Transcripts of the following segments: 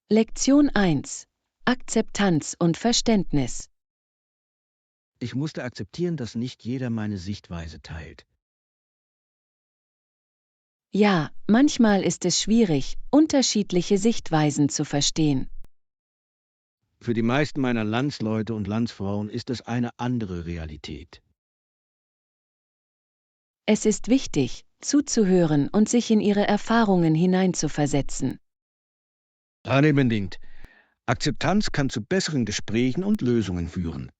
Lektion 1. Akzeptanz und Verständnis. Ich musste akzeptieren, dass nicht jeder meine Sichtweise teilt. Ja, manchmal ist es schwierig, unterschiedliche Sichtweisen zu verstehen. Für die meisten meiner Landsleute und Landsfrauen ist es eine andere Realität. Es ist wichtig, zuzuhören und sich in ihre Erfahrungen hineinzuversetzen. Unbedingt. Akzeptanz kann zu besseren Gesprächen und Lösungen führen.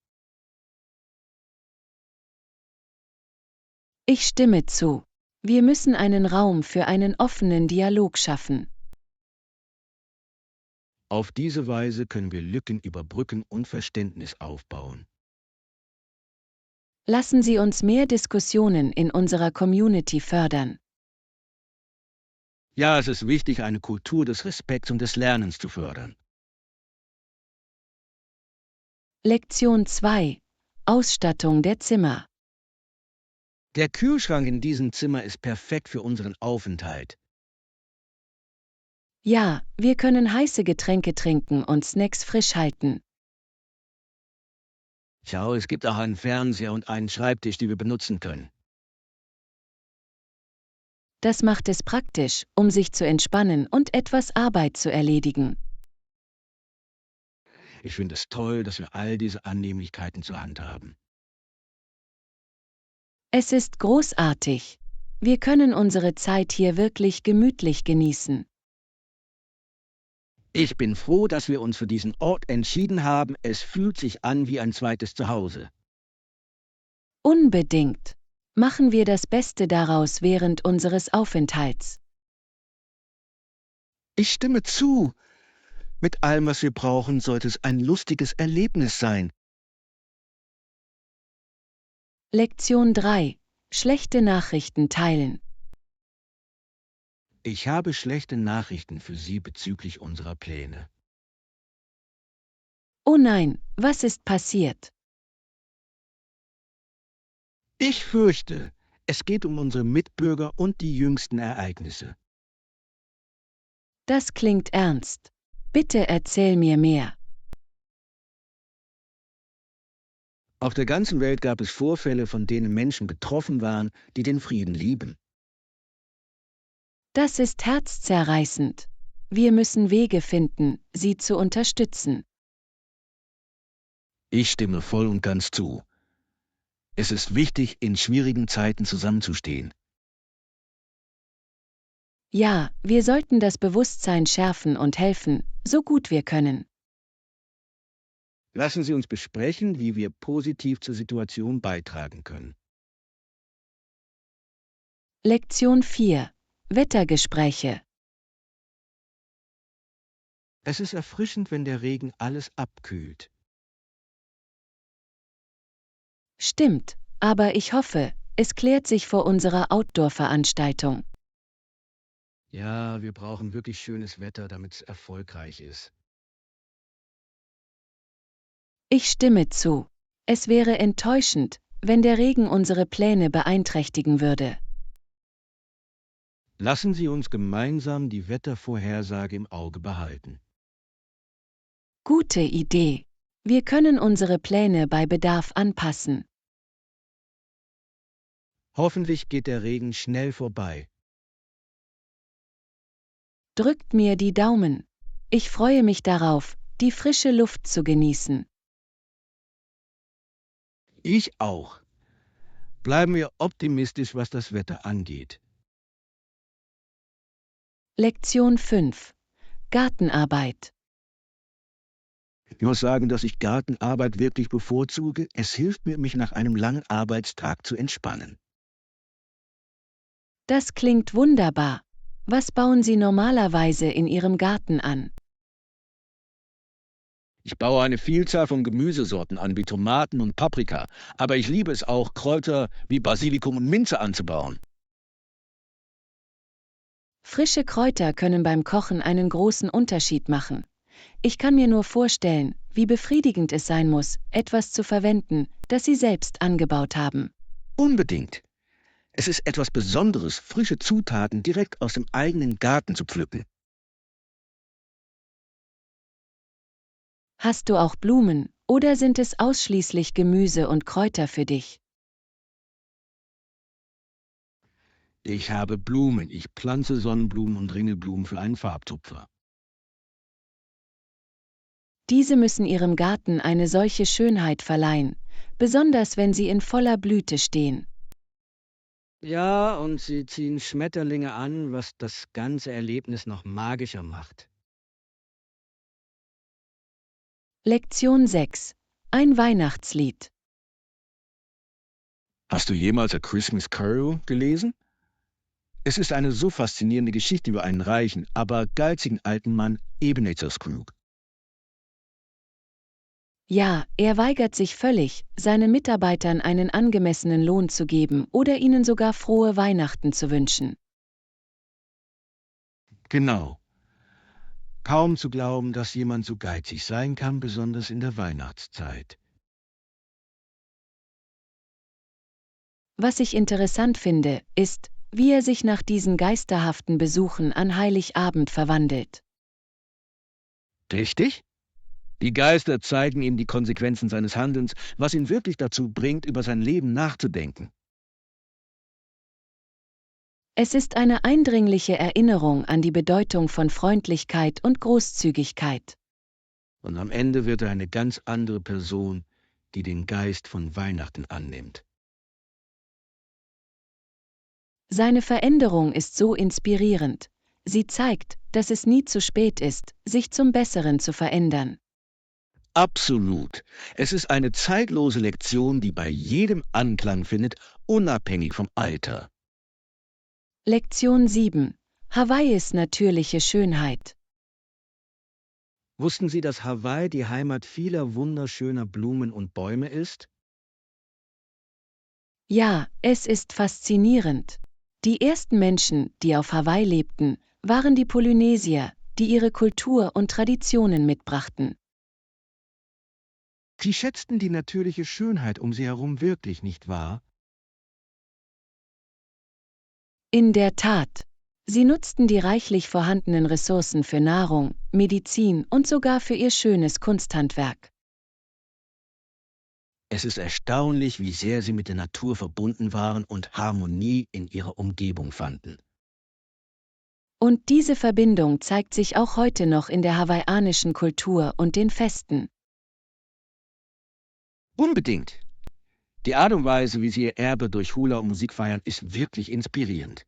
Ich stimme zu. Wir müssen einen Raum für einen offenen Dialog schaffen. Auf diese Weise können wir Lücken überbrücken und Verständnis aufbauen. Lassen Sie uns mehr Diskussionen in unserer Community fördern. Ja, es ist wichtig, eine Kultur des Respekts und des Lernens zu fördern. Lektion 2. Ausstattung der Zimmer. Der Kühlschrank in diesem Zimmer ist perfekt für unseren Aufenthalt. Ja, wir können heiße Getränke trinken und Snacks frisch halten. Schau, es gibt auch einen Fernseher und einen Schreibtisch, die wir benutzen können. Das macht es praktisch, um sich zu entspannen und etwas Arbeit zu erledigen. Ich finde es toll, dass wir all diese Annehmlichkeiten zur Hand haben. Es ist großartig. Wir können unsere Zeit hier wirklich gemütlich genießen. Ich bin froh, dass wir uns für diesen Ort entschieden haben. Es fühlt sich an wie ein zweites Zuhause. Unbedingt. Machen wir das Beste daraus während unseres Aufenthalts. Ich stimme zu. Mit allem, was wir brauchen, sollte es ein lustiges Erlebnis sein. Lektion 3. Schlechte Nachrichten teilen. Ich habe schlechte Nachrichten für Sie bezüglich unserer Pläne. Oh nein, was ist passiert? Ich fürchte, es geht um unsere Mitbürger und die jüngsten Ereignisse. Das klingt ernst. Bitte erzähl mir mehr. Auf der ganzen Welt gab es Vorfälle, von denen Menschen betroffen waren, die den Frieden lieben. Das ist herzzerreißend. Wir müssen Wege finden, sie zu unterstützen. Ich stimme voll und ganz zu. Es ist wichtig, in schwierigen Zeiten zusammenzustehen. Ja, wir sollten das Bewusstsein schärfen und helfen, so gut wir können. Lassen Sie uns besprechen, wie wir positiv zur Situation beitragen können. Lektion 4. Wettergespräche. Es ist erfrischend, wenn der Regen alles abkühlt. Stimmt, aber ich hoffe, es klärt sich vor unserer Outdoor-Veranstaltung. Ja, wir brauchen wirklich schönes Wetter, damit es erfolgreich ist. Ich stimme zu. Es wäre enttäuschend, wenn der Regen unsere Pläne beeinträchtigen würde. Lassen Sie uns gemeinsam die Wettervorhersage im Auge behalten. Gute Idee. Wir können unsere Pläne bei Bedarf anpassen. Hoffentlich geht der Regen schnell vorbei. Drückt mir die Daumen. Ich freue mich darauf, die frische Luft zu genießen. Ich auch. Bleiben wir optimistisch, was das Wetter angeht. Lektion 5. Gartenarbeit. Ich muss sagen, dass ich Gartenarbeit wirklich bevorzuge. Es hilft mir, mich nach einem langen Arbeitstag zu entspannen. Das klingt wunderbar. Was bauen Sie normalerweise in Ihrem Garten an? Ich baue eine Vielzahl von Gemüsesorten an, wie Tomaten und Paprika, aber ich liebe es auch, Kräuter wie Basilikum und Minze anzubauen. Frische Kräuter können beim Kochen einen großen Unterschied machen. Ich kann mir nur vorstellen, wie befriedigend es sein muss, etwas zu verwenden, das Sie selbst angebaut haben. Unbedingt. Es ist etwas Besonderes, frische Zutaten direkt aus dem eigenen Garten zu pflücken. Hast du auch Blumen, oder sind es ausschließlich Gemüse und Kräuter für dich? Ich habe Blumen. Ich pflanze Sonnenblumen und Ringelblumen für einen Farbtupfer. Diese müssen ihrem Garten eine solche Schönheit verleihen, besonders wenn sie in voller Blüte stehen. Ja, und sie ziehen Schmetterlinge an, was das ganze Erlebnis noch magischer macht. Lektion 6. Ein Weihnachtslied. Hast du jemals A Christmas Carol gelesen? Es ist eine so faszinierende Geschichte über einen reichen, aber geizigen alten Mann, Ebenezer Scrooge. Ja, er weigert sich völlig, seinen Mitarbeitern einen angemessenen Lohn zu geben oder ihnen sogar frohe Weihnachten zu wünschen. Genau. Kaum zu glauben, dass jemand so geizig sein kann, besonders in der Weihnachtszeit. Was ich interessant finde, ist, wie er sich nach diesen geisterhaften Besuchen an Heiligabend verwandelt. Richtig? Die Geister zeigen ihm die Konsequenzen seines Handelns, was ihn wirklich dazu bringt, über sein Leben nachzudenken. Es ist eine eindringliche Erinnerung an die Bedeutung von Freundlichkeit und Großzügigkeit. Und am Ende wird er eine ganz andere Person, die den Geist von Weihnachten annimmt. Seine Veränderung ist so inspirierend. Sie zeigt, dass es nie zu spät ist, sich zum Besseren zu verändern. Absolut. Es ist eine zeitlose Lektion, die bei jedem Anklang findet, unabhängig vom Alter. Lektion 7. Hawaiis natürliche Schönheit. Wussten Sie, dass Hawaii die Heimat vieler wunderschöner Blumen und Bäume ist? Ja, es ist faszinierend. Die ersten Menschen, die auf Hawaii lebten, waren die Polynesier, die ihre Kultur und Traditionen mitbrachten. Sie schätzten die natürliche Schönheit um sie herum wirklich, nicht wahr? In der Tat. Sie nutzten die reichlich vorhandenen Ressourcen für Nahrung, Medizin und sogar für ihr schönes Kunsthandwerk. Es ist erstaunlich, wie sehr sie mit der Natur verbunden waren und Harmonie in ihrer Umgebung fanden. Und diese Verbindung zeigt sich auch heute noch in der hawaiianischen Kultur und den Festen. Unbedingt. Die Art und Weise, wie sie ihr Erbe durch Hula und Musik feiern, ist wirklich inspirierend.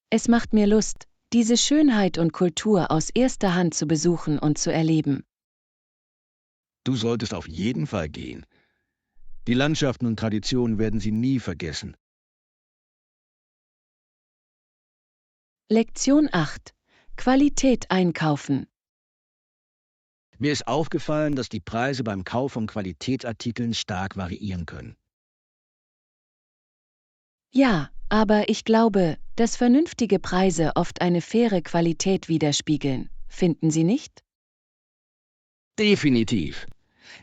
Es macht mir Lust, diese Schönheit und Kultur aus erster Hand zu besuchen und zu erleben. Du solltest auf jeden Fall gehen. Die Landschaften und Traditionen werden sie nie vergessen. Lektion 8. Qualität einkaufen. Mir ist aufgefallen, dass die Preise beim Kauf von Qualitätsartikeln stark variieren können. Ja, aber ich glaube, dass vernünftige Preise oft eine faire Qualität widerspiegeln, finden Sie nicht? Definitiv.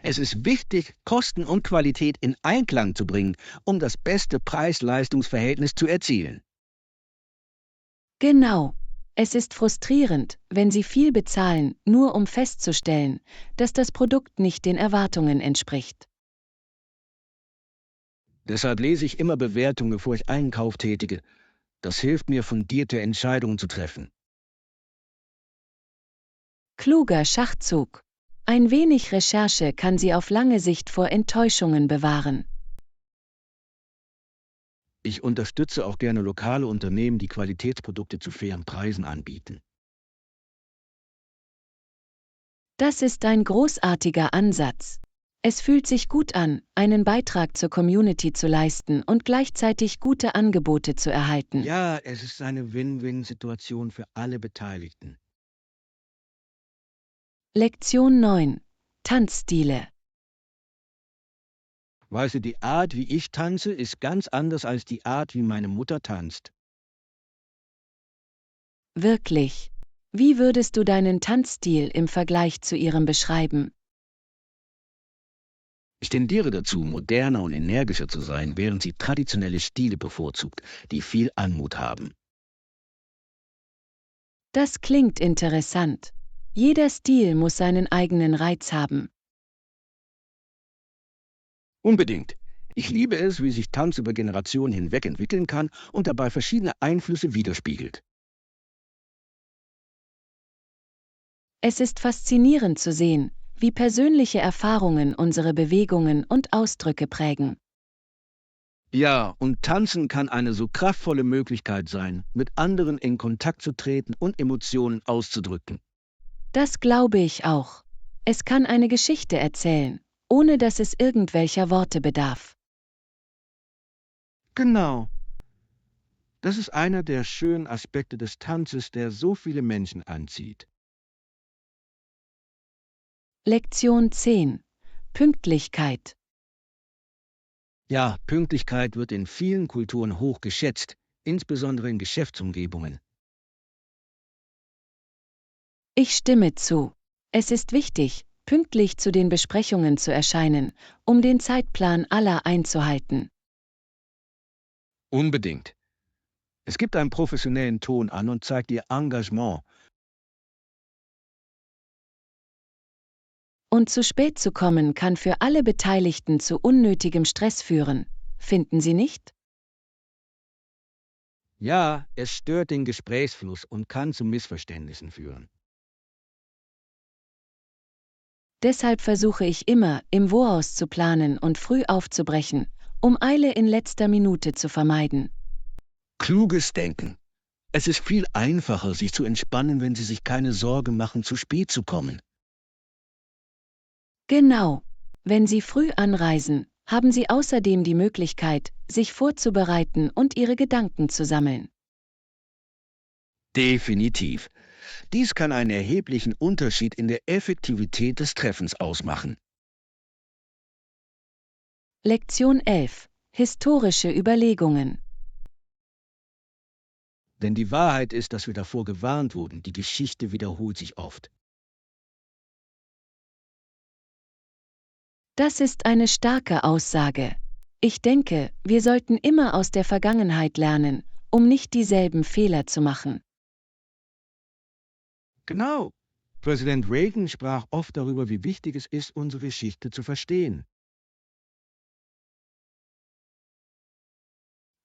Es ist wichtig, Kosten und Qualität in Einklang zu bringen, um das beste Preis-Leistungs-Verhältnis zu erzielen. Genau. Es ist frustrierend, wenn Sie viel bezahlen, nur um festzustellen, dass das Produkt nicht den Erwartungen entspricht. Deshalb lese ich immer Bewertungen, bevor ich einen Kauf tätige. Das hilft mir, fundierte Entscheidungen zu treffen. Kluger Schachzug. Ein wenig Recherche kann Sie auf lange Sicht vor Enttäuschungen bewahren. Ich unterstütze auch gerne lokale Unternehmen, die Qualitätsprodukte zu fairen Preisen anbieten. Das ist ein großartiger Ansatz. Es fühlt sich gut an, einen Beitrag zur Community zu leisten und gleichzeitig gute Angebote zu erhalten. Ja, es ist eine Win-Win-Situation für alle Beteiligten. Lektion 9. Tanzstile. Weißt du, die Art, wie ich tanze, ist ganz anders als die Art, wie meine Mutter tanzt. Wirklich. Wie würdest du deinen Tanzstil im Vergleich zu ihrem beschreiben? Ich tendiere dazu, moderner und energischer zu sein, während sie traditionelle Stile bevorzugt, die viel Anmut haben. Das klingt interessant. Jeder Stil muss seinen eigenen Reiz haben. Unbedingt. Ich liebe es, wie sich Tanz über Generationen hinweg entwickeln kann und dabei verschiedene Einflüsse widerspiegelt. Es ist faszinierend zu sehen, wie persönliche Erfahrungen unsere Bewegungen und Ausdrücke prägen. Ja, und Tanzen kann eine so kraftvolle Möglichkeit sein, mit anderen in Kontakt zu treten und Emotionen auszudrücken. Das glaube ich auch. Es kann eine Geschichte erzählen, ohne dass es irgendwelcher Worte bedarf. Genau. Das ist einer der schönen Aspekte des Tanzes, der so viele Menschen anzieht. Lektion 10. Pünktlichkeit. Ja, Pünktlichkeit wird in vielen Kulturen hoch geschätzt, insbesondere in Geschäftsumgebungen. Ich stimme zu. Es ist wichtig, pünktlich zu den Besprechungen zu erscheinen, um den Zeitplan aller einzuhalten. Unbedingt. Es gibt einen professionellen Ton an und zeigt ihr Engagement. Und zu spät zu kommen kann für alle Beteiligten zu unnötigem Stress führen, finden Sie nicht? Ja, es stört den Gesprächsfluss und kann zu Missverständnissen führen. Deshalb versuche ich immer, im Voraus zu planen und früh aufzubrechen, um Eile in letzter Minute zu vermeiden. Kluges Denken. Es ist viel einfacher, sich zu entspannen, wenn Sie sich keine Sorge machen, zu spät zu kommen. Genau. Wenn Sie früh anreisen, haben Sie außerdem die Möglichkeit, sich vorzubereiten und Ihre Gedanken zu sammeln. Definitiv. Dies kann einen erheblichen Unterschied in der Effektivität des Treffens ausmachen. Lektion 11. Historische Überlegungen. Denn die Wahrheit ist, dass wir davor gewarnt wurden, die Geschichte wiederholt sich oft. Das ist eine starke Aussage. Ich denke, wir sollten immer aus der Vergangenheit lernen, um nicht dieselben Fehler zu machen. Genau. Präsident Reagan sprach oft darüber, wie wichtig es ist, unsere Geschichte zu verstehen.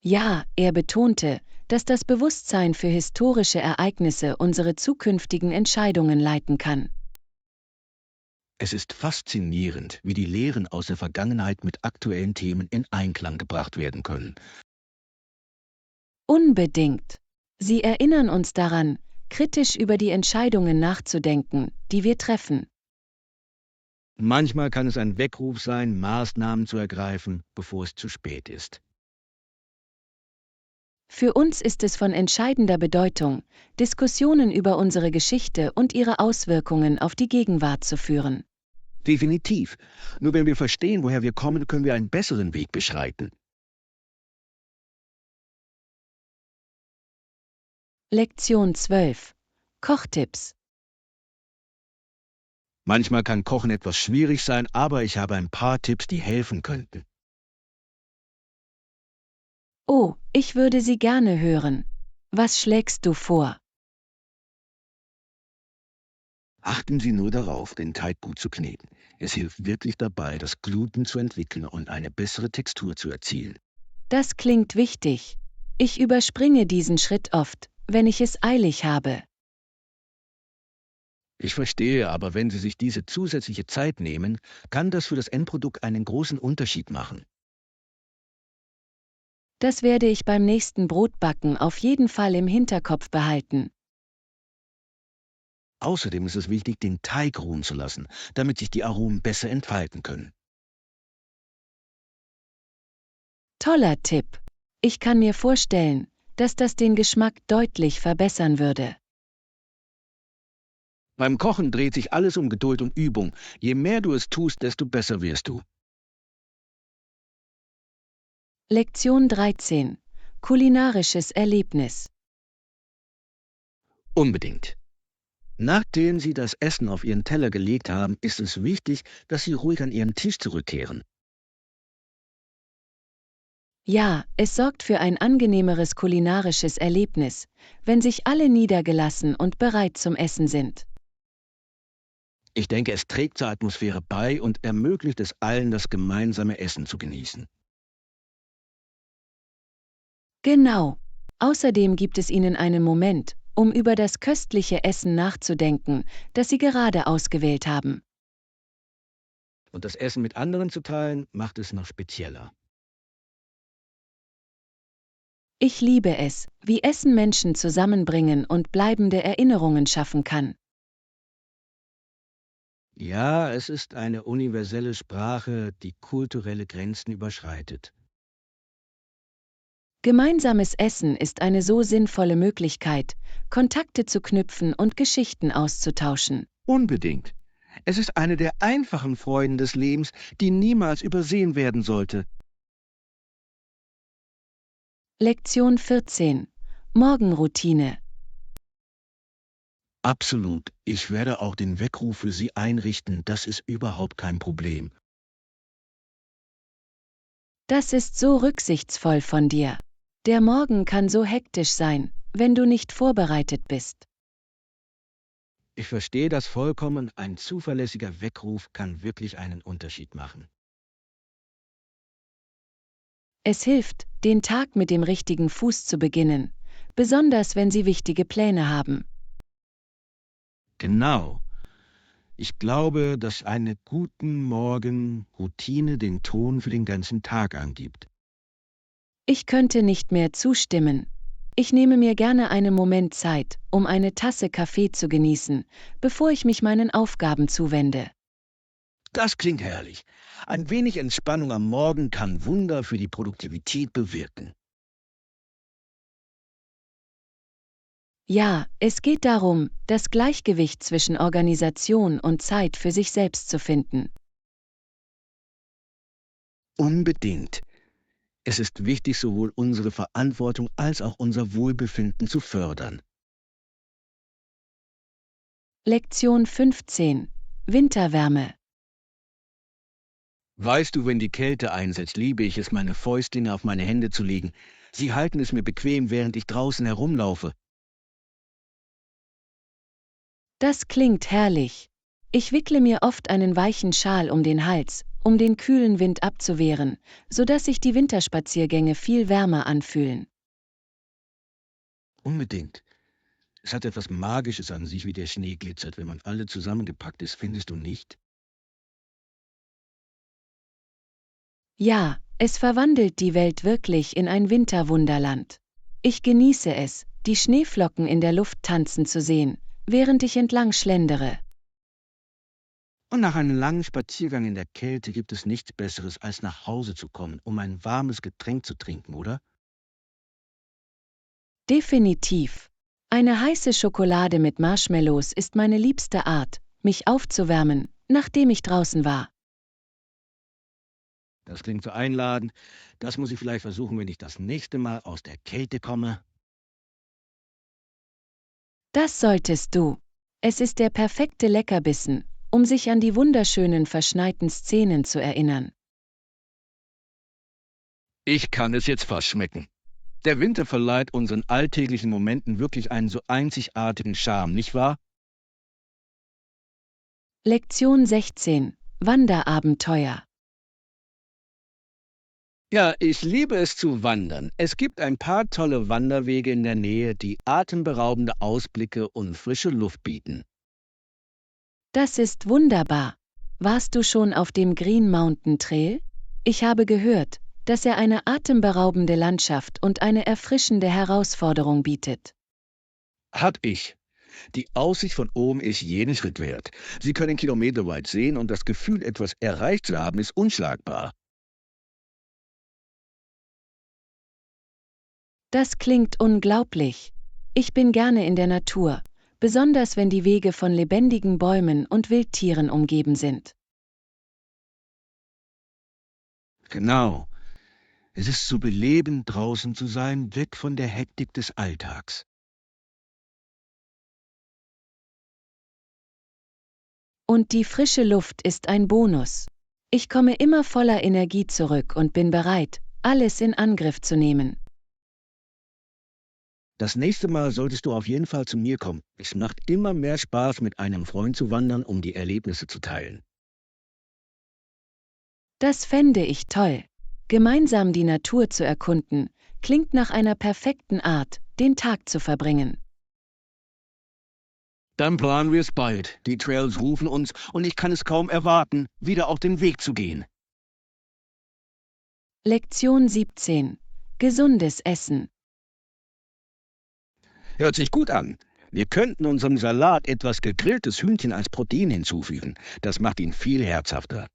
Ja, er betonte, dass das Bewusstsein für historische Ereignisse unsere zukünftigen Entscheidungen leiten kann. Es ist faszinierend, wie die Lehren aus der Vergangenheit mit aktuellen Themen in Einklang gebracht werden können. Unbedingt. Sie erinnern uns daran, kritisch über die Entscheidungen nachzudenken, die wir treffen. Manchmal kann es ein Weckruf sein, Maßnahmen zu ergreifen, bevor es zu spät ist. Für uns ist es von entscheidender Bedeutung, Diskussionen über unsere Geschichte und ihre Auswirkungen auf die Gegenwart zu führen. Definitiv. Nur wenn wir verstehen, woher wir kommen, können wir einen besseren Weg beschreiten. Lektion 12. Kochtipps. Manchmal kann Kochen etwas schwierig sein, aber ich habe ein paar Tipps, die helfen könnten. Oh, ich würde sie gerne hören. Was schlägst du vor? Achten Sie nur darauf, den Teig gut zu kneten. Es hilft wirklich dabei, das Gluten zu entwickeln und eine bessere Textur zu erzielen. Das klingt wichtig. Ich überspringe diesen Schritt oft, wenn ich es eilig habe. Ich verstehe, aber wenn Sie sich diese zusätzliche Zeit nehmen, kann das für das Endprodukt einen großen Unterschied machen. Das werde ich beim nächsten Brotbacken auf jeden Fall im Hinterkopf behalten. Außerdem ist es wichtig, den Teig ruhen zu lassen, damit sich die Aromen besser entfalten können. Toller Tipp. Ich kann mir vorstellen, dass das den Geschmack deutlich verbessern würde. Beim Kochen dreht sich alles um Geduld und Übung. Je mehr du es tust, desto besser wirst du. Lektion 13. Kulinarisches Erlebnis. Unbedingt. Nachdem Sie das Essen auf Ihren Teller gelegt haben, ist es wichtig, dass Sie ruhig an Ihren Tisch zurückkehren. Ja, es sorgt für ein angenehmeres kulinarisches Erlebnis, wenn sich alle niedergelassen und bereit zum Essen sind. Ich denke, es trägt zur Atmosphäre bei und ermöglicht es allen, das gemeinsame Essen zu genießen. Genau. Außerdem gibt es ihnen einen Moment, um über das köstliche Essen nachzudenken, das sie gerade ausgewählt haben. Und das Essen mit anderen zu teilen, macht es noch spezieller. Ich liebe es, wie Essen Menschen zusammenbringen und bleibende Erinnerungen schaffen kann. Ja, es ist eine universelle Sprache, die kulturelle Grenzen überschreitet. Gemeinsames Essen ist eine so sinnvolle Möglichkeit, Kontakte zu knüpfen und Geschichten auszutauschen. Unbedingt. Es ist eine der einfachen Freuden des Lebens, die niemals übersehen werden sollte. Lektion 14. Morgenroutine. Absolut. Ich werde auch den Weckruf für Sie einrichten. Das ist überhaupt kein Problem. Das ist so rücksichtsvoll von dir. Der Morgen kann so hektisch sein, wenn du nicht vorbereitet bist. Ich verstehe das vollkommen. Ein zuverlässiger Weckruf kann wirklich einen Unterschied machen. Es hilft, den Tag mit dem richtigen Fuß zu beginnen, besonders wenn sie wichtige Pläne haben. Genau. Ich glaube, dass eine guten Morgen-Routine den Ton für den ganzen Tag angibt. Ich könnte nicht mehr zustimmen. Ich nehme mir gerne einen Moment Zeit, um eine Tasse Kaffee zu genießen, bevor ich mich meinen Aufgaben zuwende. Das klingt herrlich. Ein wenig Entspannung am Morgen kann Wunder für die Produktivität bewirken. Ja, es geht darum, das Gleichgewicht zwischen Organisation und Zeit für sich selbst zu finden. Unbedingt. Es ist wichtig, sowohl unsere Verantwortung als auch unser Wohlbefinden zu fördern. Lektion 15. Winterwärme. Weißt du, wenn die Kälte einsetzt, liebe ich es, meine Fäustlinge auf meine Hände zu legen. Sie halten es mir bequem, während ich draußen herumlaufe. Das klingt herrlich. Ich wickle mir oft einen weichen Schal um den Hals, um den kühlen Wind abzuwehren, sodass sich die Winterspaziergänge viel wärmer anfühlen. Unbedingt. Es hat etwas Magisches an sich, wie der Schnee glitzert, wenn man alle zusammengepackt ist, findest du nicht? Ja, es verwandelt die Welt wirklich in ein Winterwunderland. Ich genieße es, die Schneeflocken in der Luft tanzen zu sehen, während ich entlang schlendere. Und nach einem langen Spaziergang in der Kälte gibt es nichts Besseres, als nach Hause zu kommen, um ein warmes Getränk zu trinken, oder? Definitiv. Eine heiße Schokolade mit Marshmallows ist meine liebste Art, mich aufzuwärmen, nachdem ich draußen war. Das klingt so einladend. Das muss ich vielleicht versuchen, wenn ich das nächste Mal aus der Kälte komme. Das solltest du. Es ist der perfekte Leckerbissen, um sich an die wunderschönen verschneiten Szenen zu erinnern. Ich kann es jetzt fast schmecken. Der Winter verleiht unseren alltäglichen Momenten wirklich einen so einzigartigen Charme, nicht wahr? Lektion 16. Wanderabenteuer. Ja, ich liebe es zu wandern. Es gibt ein paar tolle Wanderwege in der Nähe, die atemberaubende Ausblicke und frische Luft bieten. Das ist wunderbar. Warst du schon auf dem Green Mountain Trail? Ich habe gehört, dass er eine atemberaubende Landschaft und eine erfrischende Herausforderung bietet. Hab ich. Die Aussicht von oben ist jeden Schritt wert. Sie können kilometerweit sehen und das Gefühl, etwas erreicht zu haben, ist unschlagbar. Das klingt unglaublich. Ich bin gerne in der Natur, besonders wenn die Wege von lebendigen Bäumen und Wildtieren umgeben sind. Genau. Es ist so belebend, draußen zu sein, weg von der Hektik des Alltags. Und die frische Luft ist ein Bonus. Ich komme immer voller Energie zurück und bin bereit, alles in Angriff zu nehmen. Das nächste Mal solltest du auf jeden Fall zu mir kommen. Es macht immer mehr Spaß, mit einem Freund zu wandern, um die Erlebnisse zu teilen. Das fände ich toll. Gemeinsam die Natur zu erkunden, klingt nach einer perfekten Art, den Tag zu verbringen. Dann planen wir es bald. Die Trails rufen uns und ich kann es kaum erwarten, wieder auf den Weg zu gehen. Lektion 17. Gesundes Essen. Hört sich gut an. Wir könnten unserem Salat etwas gegrilltes Hühnchen als Protein hinzufügen. Das macht ihn viel herzhafter.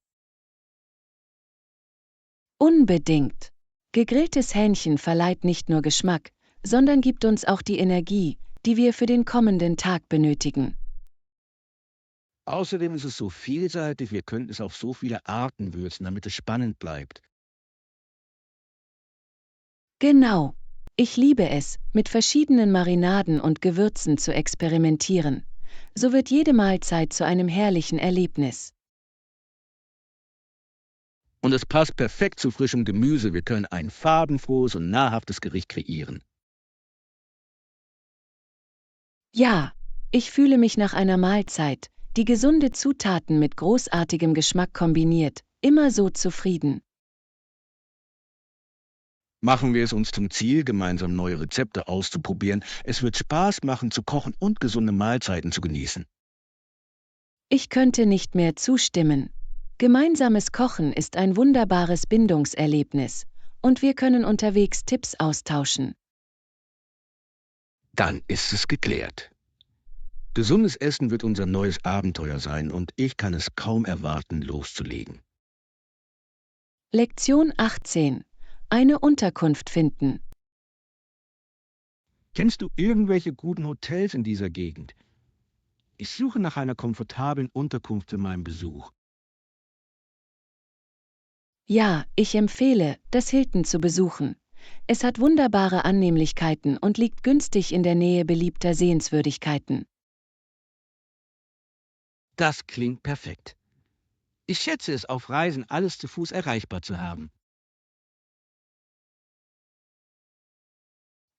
Unbedingt. Gegrilltes Hähnchen verleiht nicht nur Geschmack, sondern gibt uns auch die Energie, die wir für den kommenden Tag benötigen. Außerdem ist es so vielseitig, wir könnten es auf so viele Arten würzen, damit es spannend bleibt. Genau. Ich liebe es, mit verschiedenen Marinaden und Gewürzen zu experimentieren. So wird jede Mahlzeit zu einem herrlichen Erlebnis. Und es passt perfekt zu frischem Gemüse. Wir können ein farbenfrohes und nahrhaftes Gericht kreieren. Ja, ich fühle mich nach einer Mahlzeit, die gesunde Zutaten mit großartigem Geschmack kombiniert, immer so zufrieden. Machen wir es uns zum Ziel, gemeinsam neue Rezepte auszuprobieren. Es wird Spaß machen, zu kochen und gesunde Mahlzeiten zu genießen. Ich könnte nicht mehr zustimmen. Gemeinsames Kochen ist ein wunderbares Bindungserlebnis, und wir können unterwegs Tipps austauschen. Dann ist es geklärt. Gesundes Essen wird unser neues Abenteuer sein und ich kann es kaum erwarten, loszulegen. Lektion 18. Eine Unterkunft finden. Kennst du irgendwelche guten Hotels in dieser Gegend? Ich suche nach einer komfortablen Unterkunft für meinen Besuch. Ja, ich empfehle, das Hilton zu besuchen. Es hat wunderbare Annehmlichkeiten und liegt günstig in der Nähe beliebter Sehenswürdigkeiten. Das klingt perfekt. Ich schätze es, auf Reisen alles zu Fuß erreichbar zu haben.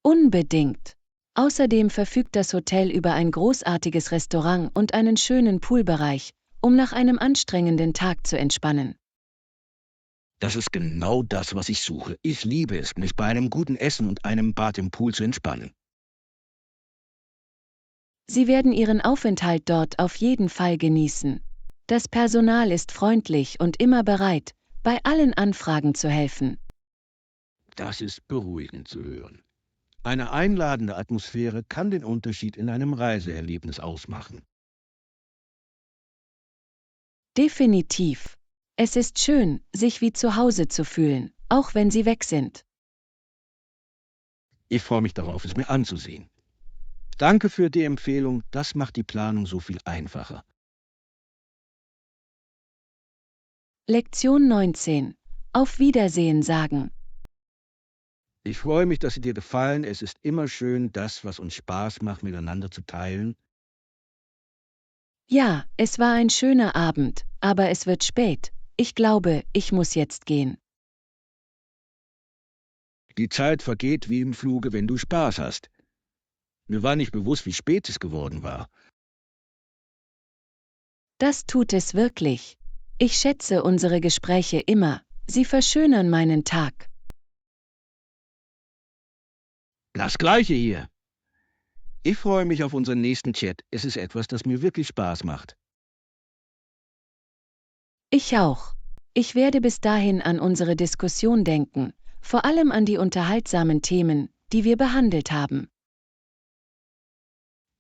Unbedingt. Außerdem verfügt das Hotel über ein großartiges Restaurant und einen schönen Poolbereich, um nach einem anstrengenden Tag zu entspannen. Das ist genau das, was ich suche. Ich liebe es, mich bei einem guten Essen und einem Bad im Pool zu entspannen. Sie werden Ihren Aufenthalt dort auf jeden Fall genießen. Das Personal ist freundlich und immer bereit, bei allen Anfragen zu helfen. Das ist beruhigend zu hören. Eine einladende Atmosphäre kann den Unterschied in einem Reiseerlebnis ausmachen. Definitiv. Es ist schön, sich wie zu Hause zu fühlen, auch wenn Sie weg sind. Ich freue mich darauf, es mir anzusehen. Danke für die Empfehlung, das macht die Planung so viel einfacher. Lektion 19. Auf Wiedersehen sagen. Ich freue mich, dass sie dir gefallen. Es ist immer schön, das, was uns Spaß macht, miteinander zu teilen. Ja, es war ein schöner Abend, aber es wird spät. Ich glaube, ich muss jetzt gehen. Die Zeit vergeht wie im Fluge, wenn du Spaß hast. Mir war nicht bewusst, wie spät es geworden war. Das tut es wirklich. Ich schätze unsere Gespräche immer, sie verschönern meinen Tag. Das Gleiche hier. Ich freue mich auf unseren nächsten Chat. Es ist etwas, das mir wirklich Spaß macht. Ich auch. Ich werde bis dahin an unsere Diskussion denken, vor allem an die unterhaltsamen Themen, die wir behandelt haben.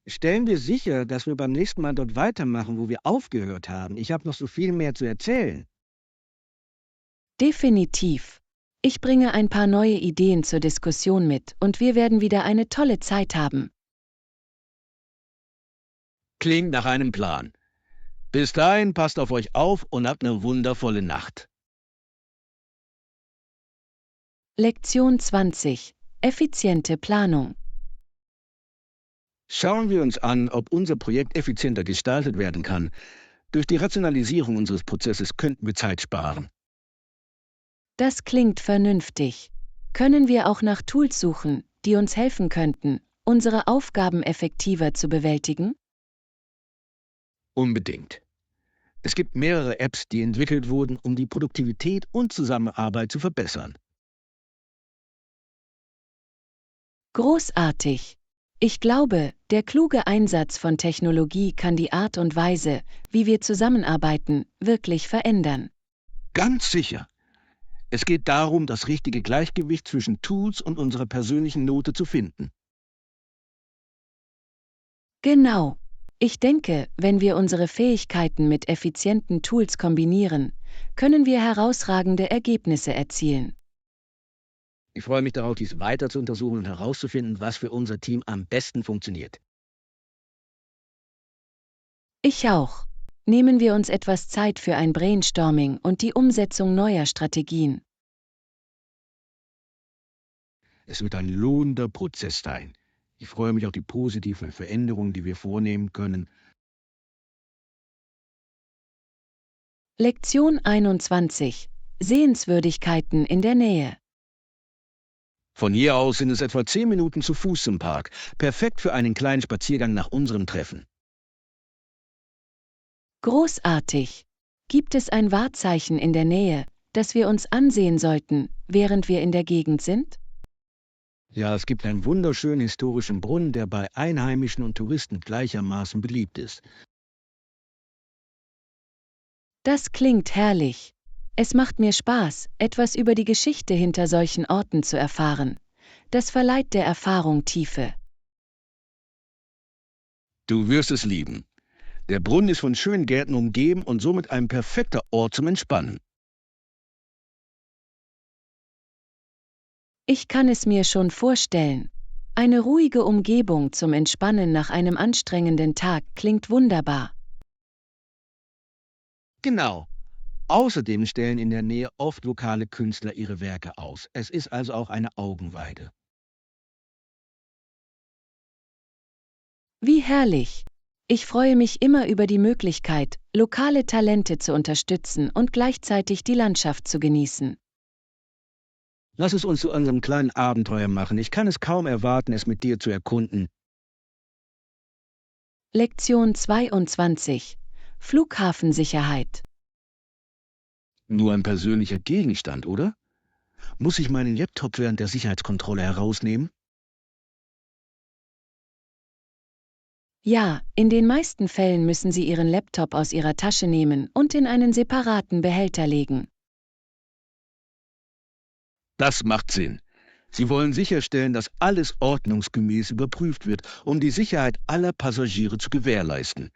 Stellen wir sicher, dass wir beim nächsten Mal dort weitermachen, wo wir aufgehört haben. Ich habe noch so viel mehr zu erzählen. Definitiv. Ich bringe ein paar neue Ideen zur Diskussion mit und wir werden wieder eine tolle Zeit haben. Klingt nach einem Plan. Bis dahin passt auf euch auf und habt eine wundervolle Nacht. Lektion 20. Effiziente Planung. Schauen wir uns an, ob unser Projekt effizienter gestaltet werden kann. Durch die Rationalisierung unseres Prozesses könnten wir Zeit sparen. Das klingt vernünftig. Können wir auch nach Tools suchen, die uns helfen könnten, unsere Aufgaben effektiver zu bewältigen? Unbedingt. Es gibt mehrere Apps, die entwickelt wurden, um die Produktivität und Zusammenarbeit zu verbessern. Großartig. Ich glaube, der kluge Einsatz von Technologie kann die Art und Weise, wie wir zusammenarbeiten, wirklich verändern. Ganz sicher. Es geht darum, das richtige Gleichgewicht zwischen Tools und unserer persönlichen Note zu finden. Genau. Ich denke, wenn wir unsere Fähigkeiten mit effizienten Tools kombinieren, können wir herausragende Ergebnisse erzielen. Ich freue mich darauf, dies weiter zu untersuchen und herauszufinden, was für unser Team am besten funktioniert. Ich auch. Nehmen wir uns etwas Zeit für ein Brainstorming und die Umsetzung neuer Strategien. Es wird ein lohnender Prozess sein. Ich freue mich auf die positiven Veränderungen, die wir vornehmen können. Lektion 21. Sehenswürdigkeiten in der Nähe. Von hier aus sind es etwa 10 Minuten zu Fuß zum Park. Perfekt für einen kleinen Spaziergang nach unserem Treffen. Großartig. Gibt es ein Wahrzeichen in der Nähe, das wir uns ansehen sollten, während wir in der Gegend sind? Ja, es gibt einen wunderschönen historischen Brunnen, der bei Einheimischen und Touristen gleichermaßen beliebt ist. Das klingt herrlich. Es macht mir Spaß, etwas über die Geschichte hinter solchen Orten zu erfahren. Das verleiht der Erfahrung Tiefe. Du wirst es lieben. Der Brunnen ist von schönen Gärten umgeben und somit ein perfekter Ort zum Entspannen. Ich kann es mir schon vorstellen. Eine ruhige Umgebung zum Entspannen nach einem anstrengenden Tag klingt wunderbar. Genau. Außerdem stellen in der Nähe oft lokale Künstler ihre Werke aus. Es ist also auch eine Augenweide. Wie herrlich! Ich freue mich immer über die Möglichkeit, lokale Talente zu unterstützen und gleichzeitig die Landschaft zu genießen. Lass es uns zu unserem kleinen Abenteuer machen. Ich kann es kaum erwarten, es mit dir zu erkunden. Lektion 22. Flughafensicherheit. Nur ein persönlicher Gegenstand, oder? Muss ich meinen Laptop während der Sicherheitskontrolle herausnehmen? Ja, in den meisten Fällen müssen Sie Ihren Laptop aus Ihrer Tasche nehmen und in einen separaten Behälter legen. Das macht Sinn. Sie wollen sicherstellen, dass alles ordnungsgemäß überprüft wird, um die Sicherheit aller Passagiere zu gewährleisten.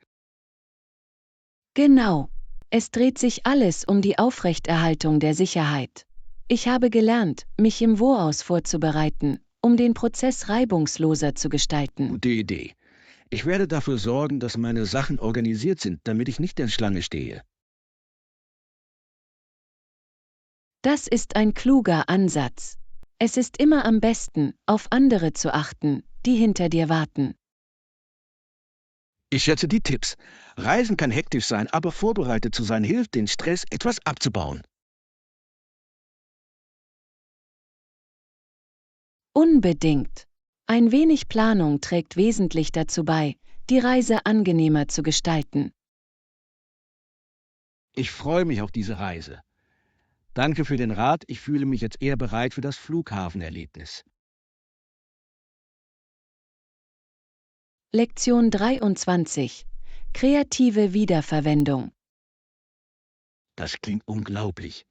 Genau. Es dreht sich alles um die Aufrechterhaltung der Sicherheit. Ich habe gelernt, mich im Voraus vorzubereiten, um den Prozess reibungsloser zu gestalten. Gute Idee. Ich werde dafür sorgen, dass meine Sachen organisiert sind, damit ich nicht in Schlange stehe. Das ist ein kluger Ansatz. Es ist immer am besten, auf andere zu achten, die hinter dir warten. Ich schätze die Tipps. Reisen kann hektisch sein, aber vorbereitet zu sein hilft, den Stress etwas abzubauen. Unbedingt. Ein wenig Planung trägt wesentlich dazu bei, die Reise angenehmer zu gestalten. Ich freue mich auf diese Reise. Danke für den Rat. Ich fühle mich jetzt eher bereit für das Flughafenerlebnis. Lektion 23. Kreative Wiederverwendung. Das klingt unglaublich.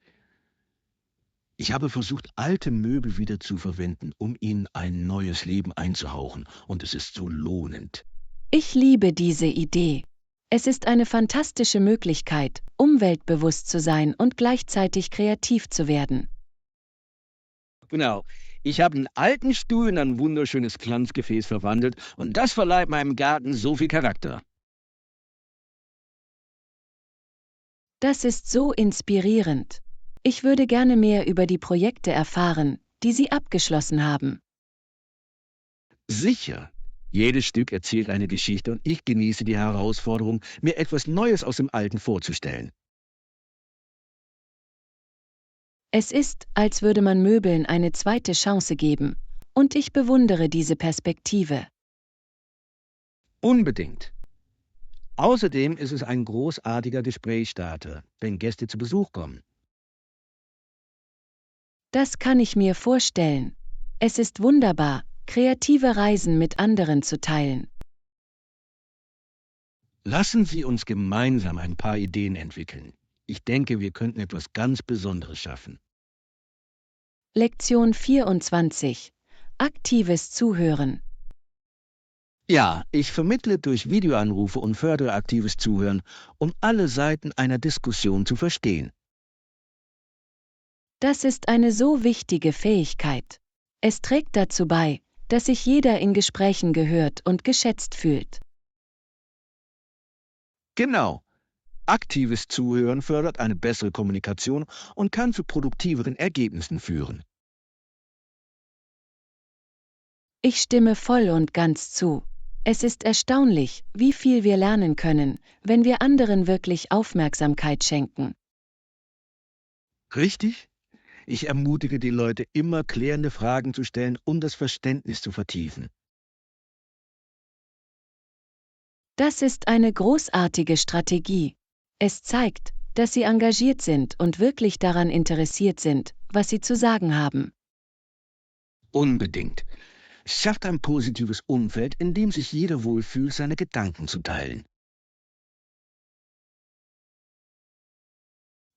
Ich habe versucht, alte Möbel wieder zu verwenden, um ihnen ein neues Leben einzuhauchen, und es ist so lohnend. Ich liebe diese Idee. Es ist eine fantastische Möglichkeit, umweltbewusst zu sein und gleichzeitig kreativ zu werden. Genau. Ich habe einen alten Stuhl in ein wunderschönes Glanzgefäß verwandelt, und das verleiht meinem Garten so viel Charakter. Das ist so inspirierend. Ich würde gerne mehr über die Projekte erfahren, die Sie abgeschlossen haben. Sicher. Jedes Stück erzählt eine Geschichte und ich genieße die Herausforderung, mir etwas Neues aus dem Alten vorzustellen. Es ist, als würde man Möbeln eine zweite Chance geben, und ich bewundere diese Perspektive. Unbedingt. Außerdem ist es ein großartiger Gesprächsstarter, wenn Gäste zu Besuch kommen. Das kann ich mir vorstellen. Es ist wunderbar, kreative Reisen mit anderen zu teilen. Lassen Sie uns gemeinsam ein paar Ideen entwickeln. Ich denke, wir könnten etwas ganz Besonderes schaffen. Lektion 24. Aktives Zuhören. Ja, ich vermittle durch Videoanrufe und fördere aktives Zuhören, um alle Seiten einer Diskussion zu verstehen. Das ist eine so wichtige Fähigkeit. Es trägt dazu bei, dass sich jeder in Gesprächen gehört und geschätzt fühlt. Genau. Aktives Zuhören fördert eine bessere Kommunikation und kann zu produktiveren Ergebnissen führen. Ich stimme voll und ganz zu. Es ist erstaunlich, wie viel wir lernen können, wenn wir anderen wirklich Aufmerksamkeit schenken. Richtig? Ich ermutige die Leute, immer klärende Fragen zu stellen, um das Verständnis zu vertiefen. Das ist eine großartige Strategie. Es zeigt, dass Sie engagiert sind und wirklich daran interessiert sind, was Sie zu sagen haben. Unbedingt. Es schafft ein positives Umfeld, in dem sich jeder wohlfühlt, seine Gedanken zu teilen.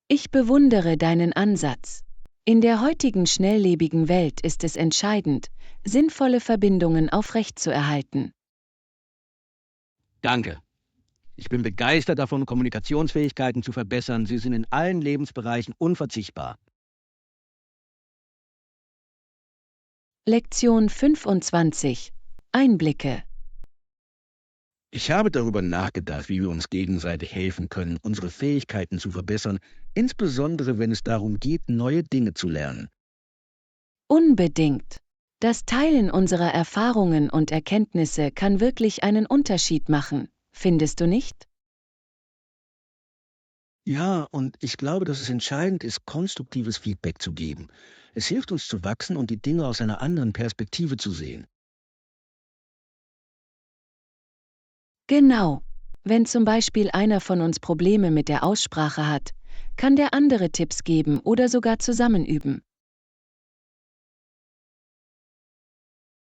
Ich bewundere deinen Ansatz. In der heutigen schnelllebigen Welt ist es entscheidend, sinnvolle Verbindungen aufrechtzuerhalten. Danke. Ich bin begeistert davon, Kommunikationsfähigkeiten zu verbessern. Sie sind in allen Lebensbereichen unverzichtbar. Lektion 25. Einblicke. Ich habe darüber nachgedacht, wie wir uns gegenseitig helfen können, unsere Fähigkeiten zu verbessern, insbesondere wenn es darum geht, neue Dinge zu lernen. Unbedingt. Das Teilen unserer Erfahrungen und Erkenntnisse kann wirklich einen Unterschied machen, findest du nicht? Ja, und ich glaube, dass es entscheidend ist, konstruktives Feedback zu geben. Es hilft uns zu wachsen und die Dinge aus einer anderen Perspektive zu sehen. Genau. Wenn zum Beispiel einer von uns Probleme mit der Aussprache hat, kann der andere Tipps geben oder sogar zusammen üben.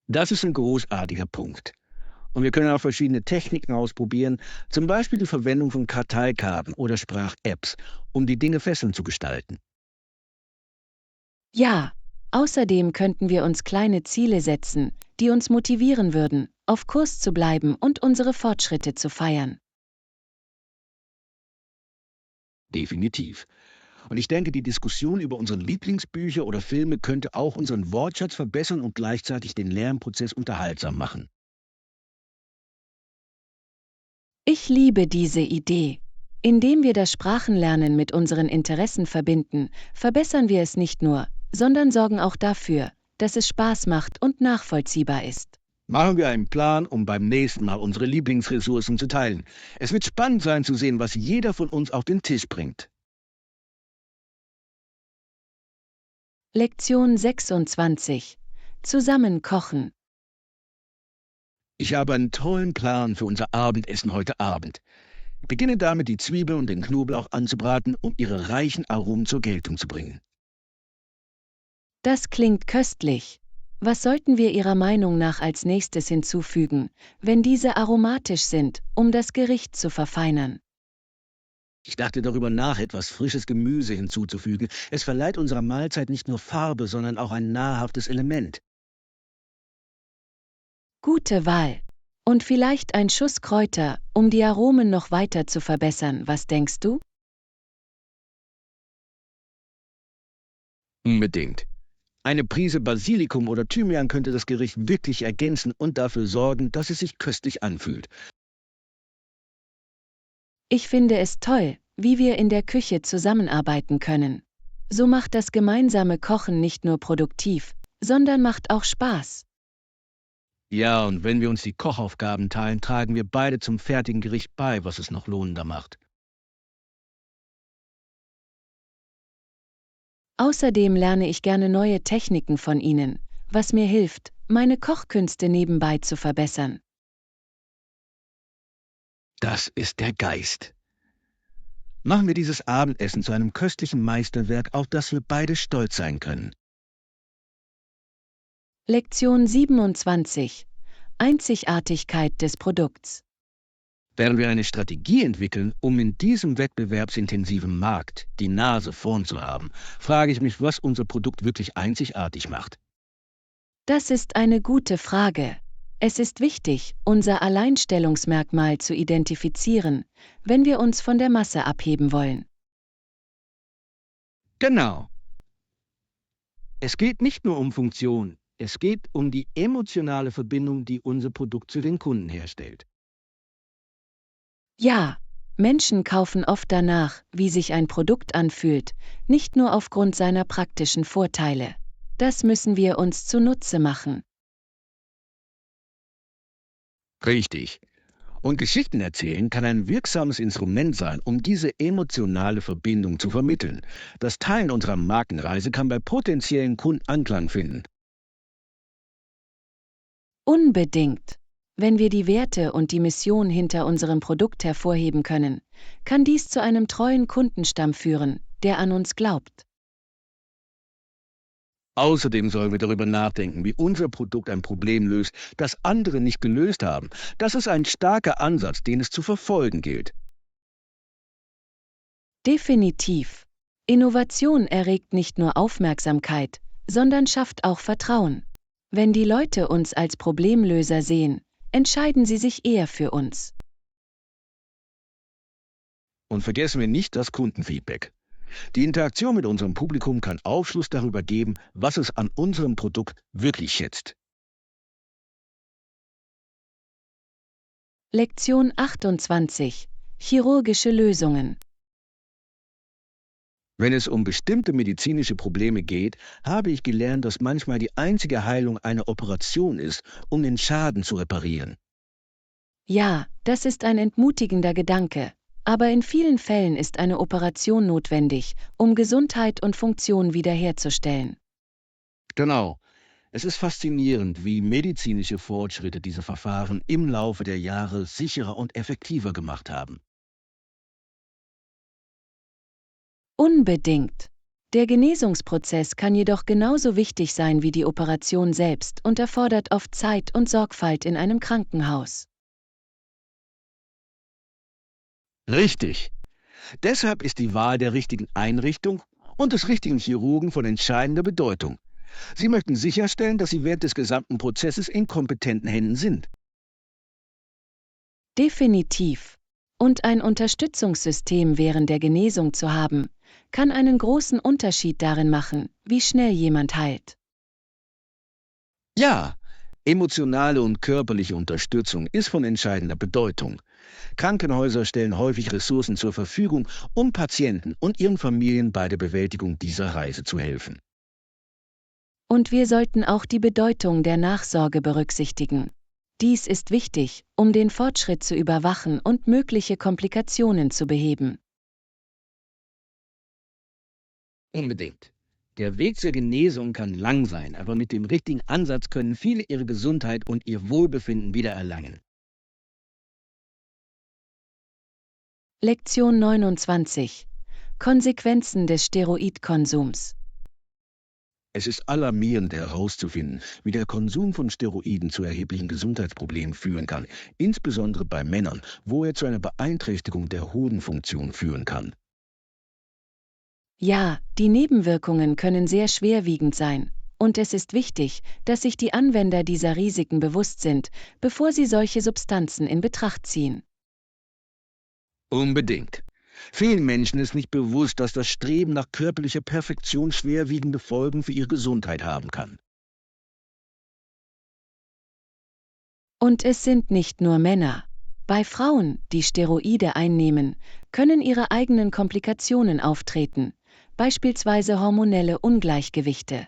Das ist ein großartiger Punkt. Und wir können auch verschiedene Techniken ausprobieren, zum Beispiel die Verwendung von Karteikarten oder Sprach-Apps, um die Dinge fesselnd zu gestalten. Ja, außerdem könnten wir uns kleine Ziele setzen, die uns motivieren würden, auf Kurs zu bleiben und unsere Fortschritte zu feiern. Definitiv. Und ich denke, die Diskussion über unsere Lieblingsbücher oder Filme könnte auch unseren Wortschatz verbessern und gleichzeitig den Lernprozess unterhaltsam machen. Ich liebe diese Idee. Indem wir das Sprachenlernen mit unseren Interessen verbinden, verbessern wir es nicht nur, sondern sorgen auch dafür, dass es Spaß macht und nachvollziehbar ist. Machen wir einen Plan, um beim nächsten Mal unsere Lieblingsressourcen zu teilen. Es wird spannend sein zu sehen, was jeder von uns auf den Tisch bringt. Lektion 26. Zusammen kochen. Ich habe einen tollen Plan für unser Abendessen heute Abend. Ich beginne damit, die Zwiebeln und den Knoblauch anzubraten, um ihre reichen Aromen zur Geltung zu bringen. Das klingt köstlich. Was sollten wir Ihrer Meinung nach als nächstes hinzufügen, wenn diese aromatisch sind, um das Gericht zu verfeinern? Ich dachte darüber nach, etwas frisches Gemüse hinzuzufügen. Es verleiht unserer Mahlzeit nicht nur Farbe, sondern auch ein nahrhaftes Element. Gute Wahl. Und vielleicht ein Schuss Kräuter, um die Aromen noch weiter zu verbessern, was denkst du? Unbedingt. Eine Prise Basilikum oder Thymian könnte das Gericht wirklich ergänzen und dafür sorgen, dass es sich köstlich anfühlt. Ich finde es toll, wie wir in der Küche zusammenarbeiten können. So macht das gemeinsame Kochen nicht nur produktiv, sondern macht auch Spaß. Ja, und wenn wir uns die Kochaufgaben teilen, tragen wir beide zum fertigen Gericht bei, was es noch lohnender macht. Außerdem lerne ich gerne neue Techniken von Ihnen, was mir hilft, meine Kochkünste nebenbei zu verbessern. Das ist der Geist. Machen wir dieses Abendessen zu einem köstlichen Meisterwerk, auf das wir beide stolz sein können. Lektion 27. Einzigartigkeit des Produkts. Während wir eine Strategie entwickeln, um in diesem wettbewerbsintensiven Markt die Nase vorn zu haben, frage ich mich, was unser Produkt wirklich einzigartig macht. Das ist eine gute Frage. Es ist wichtig, unser Alleinstellungsmerkmal zu identifizieren, wenn wir uns von der Masse abheben wollen. Genau. Es geht nicht nur um Funktion, es geht um die emotionale Verbindung, die unser Produkt zu den Kunden herstellt. Ja, Menschen kaufen oft danach, wie sich ein Produkt anfühlt, nicht nur aufgrund seiner praktischen Vorteile. Das müssen wir uns zunutze machen. Richtig. Und Geschichten erzählen kann ein wirksames Instrument sein, um diese emotionale Verbindung zu vermitteln. Das Teilen unserer Markenreise kann bei potenziellen Kunden Anklang finden. Unbedingt. Wenn wir die Werte und die Mission hinter unserem Produkt hervorheben können, kann dies zu einem treuen Kundenstamm führen, der an uns glaubt. Außerdem sollen wir darüber nachdenken, wie unser Produkt ein Problem löst, das andere nicht gelöst haben. Das ist ein starker Ansatz, den es zu verfolgen gilt. Definitiv. Innovation erregt nicht nur Aufmerksamkeit, sondern schafft auch Vertrauen. Wenn die Leute uns als Problemlöser sehen, entscheiden sie sich eher für uns. Und vergessen wir nicht das Kundenfeedback. Die Interaktion mit unserem Publikum kann Aufschluss darüber geben, was es an unserem Produkt wirklich schätzt. Lektion 28. Chirurgische Lösungen. Wenn es um bestimmte medizinische Probleme geht, habe ich gelernt, dass manchmal die einzige Heilung eine Operation ist, um den Schaden zu reparieren. Ja, das ist ein entmutigender Gedanke, aber in vielen Fällen ist eine Operation notwendig, um Gesundheit und Funktion wiederherzustellen. Genau. Es ist faszinierend, wie medizinische Fortschritte diese Verfahren im Laufe der Jahre sicherer und effektiver gemacht haben. Unbedingt. Der Genesungsprozess kann jedoch genauso wichtig sein wie die Operation selbst und erfordert oft Zeit und Sorgfalt in einem Krankenhaus. Richtig. Deshalb ist die Wahl der richtigen Einrichtung und des richtigen Chirurgen von entscheidender Bedeutung. Sie möchten sicherstellen, dass Sie während des gesamten Prozesses in kompetenten Händen sind. Definitiv. Und ein Unterstützungssystem während der Genesung zu haben, kann einen großen Unterschied darin machen, wie schnell jemand heilt. Ja, emotionale und körperliche Unterstützung ist von entscheidender Bedeutung. Krankenhäuser stellen häufig Ressourcen zur Verfügung, um Patienten und ihren Familien bei der Bewältigung dieser Reise zu helfen. Und wir sollten auch die Bedeutung der Nachsorge berücksichtigen. Dies ist wichtig, um den Fortschritt zu überwachen und mögliche Komplikationen zu beheben. Unbedingt. Der Weg zur Genesung kann lang sein, aber mit dem richtigen Ansatz können viele ihre Gesundheit und ihr Wohlbefinden wiedererlangen. Lektion 29. Konsequenzen des Steroidkonsums. Es ist alarmierend herauszufinden, wie der Konsum von Steroiden zu erheblichen Gesundheitsproblemen führen kann, insbesondere bei Männern, wo er zu einer Beeinträchtigung der Hodenfunktion führen kann. Ja, die Nebenwirkungen können sehr schwerwiegend sein, und es ist wichtig, dass sich die Anwender dieser Risiken bewusst sind, bevor sie solche Substanzen in Betracht ziehen. Unbedingt. Vielen Menschen ist nicht bewusst, dass das Streben nach körperlicher Perfektion schwerwiegende Folgen für ihre Gesundheit haben kann. Und es sind nicht nur Männer. Bei Frauen, die Steroide einnehmen, können ihre eigenen Komplikationen auftreten, beispielsweise hormonelle Ungleichgewichte.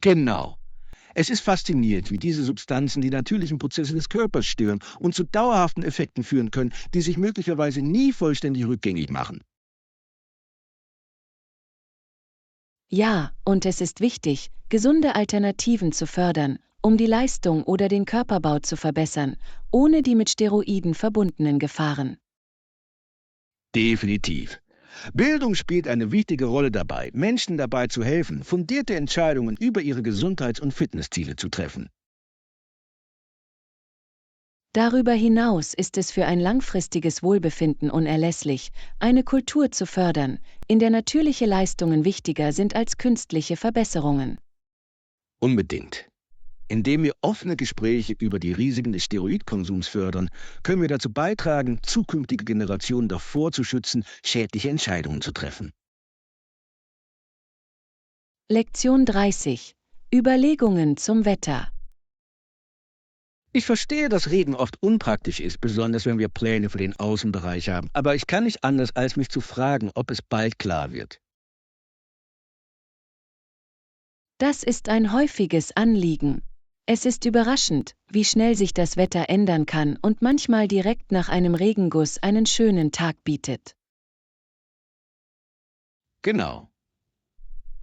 Genau. Es ist faszinierend, wie diese Substanzen die natürlichen Prozesse des Körpers stören und zu dauerhaften Effekten führen können, die sich möglicherweise nie vollständig rückgängig machen. Ja, und es ist wichtig, gesunde Alternativen zu fördern, um die Leistung oder den Körperbau zu verbessern, ohne die mit Steroiden verbundenen Gefahren. Definitiv. Bildung spielt eine wichtige Rolle dabei, Menschen dabei zu helfen, fundierte Entscheidungen über ihre Gesundheits- und Fitnessziele zu treffen. Darüber hinaus ist es für ein langfristiges Wohlbefinden unerlässlich, eine Kultur zu fördern, in der natürliche Leistungen wichtiger sind als künstliche Verbesserungen. Unbedingt. Indem wir offene Gespräche über die Risiken des Steroidkonsums fördern, können wir dazu beitragen, zukünftige Generationen davor zu schützen, schädliche Entscheidungen zu treffen. Lektion 30. Überlegungen zum Wetter. Ich verstehe, dass Regen oft unpraktisch ist, besonders wenn wir Pläne für den Außenbereich haben. Aber ich kann nicht anders, als mich zu fragen, ob es bald klar wird. Das ist ein häufiges Anliegen. Es ist überraschend, wie schnell sich das Wetter ändern kann und manchmal direkt nach einem Regenguss einen schönen Tag bietet. Genau.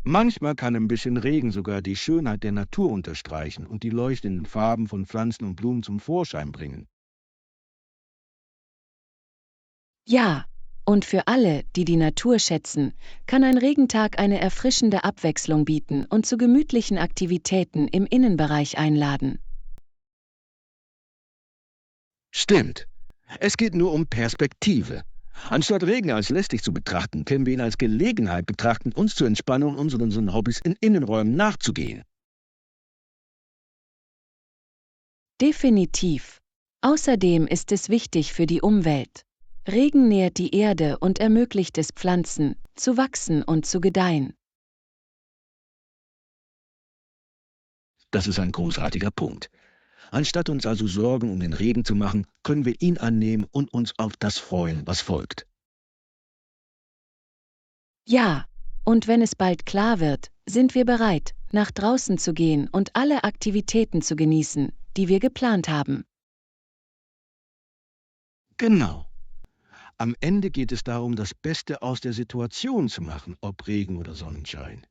Manchmal kann ein bisschen Regen sogar die Schönheit der Natur unterstreichen und die leuchtenden Farben von Pflanzen und Blumen zum Vorschein bringen. Ja, und für alle, die die Natur schätzen, kann ein Regentag eine erfrischende Abwechslung bieten und zu gemütlichen Aktivitäten im Innenbereich einladen. Stimmt. Es geht nur um Perspektive. Anstatt Regen als lästig zu betrachten, können wir ihn als Gelegenheit betrachten, uns zu entspannen und unseren Hobbys in Innenräumen nachzugehen. Definitiv. Außerdem ist es wichtig für die Umwelt. Regen nährt die Erde und ermöglicht es Pflanzen, zu wachsen und zu gedeihen. Das ist ein großartiger Punkt. Anstatt uns also Sorgen um den Regen zu machen, können wir ihn annehmen und uns auf das freuen, was folgt. Ja, und wenn es bald klar wird, sind wir bereit, nach draußen zu gehen und alle Aktivitäten zu genießen, die wir geplant haben. Genau. Am Ende geht es darum, das Beste aus der Situation zu machen, ob Regen oder Sonnenschein.